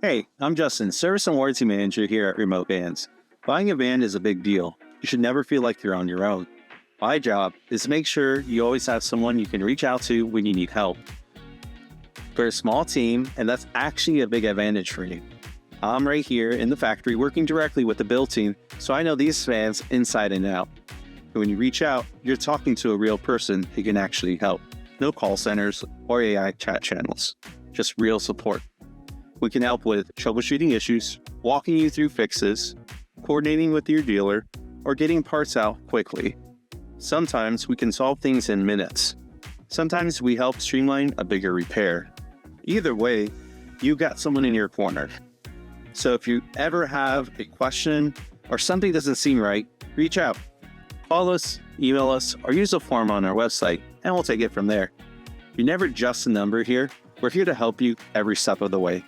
Hey, I'm Justin, Service and Warranty Manager here at Remote Vans. Buying a van is a big deal. You should never feel like you're on your own. My job is to make sure you always have someone you can reach out to when you need help. We're a small team, and that's actually a big advantage for you. I'm right here in the factory working directly with the build team, so I know these vans inside and out. And when you reach out, you're talking to a real person who can actually help. No call centers or AI chat channels, just real support. We can help with troubleshooting issues, walking you through fixes, coordinating with your dealer, or getting parts out quickly. Sometimes we can solve things in minutes. Sometimes we help streamline a bigger repair. Either way, you got someone in your corner. So if you ever have a question or something doesn't seem right, reach out. Call us, email us, or use a form on our website, and we'll take it from there. You're never just a number here. We're here to help you every step of the way.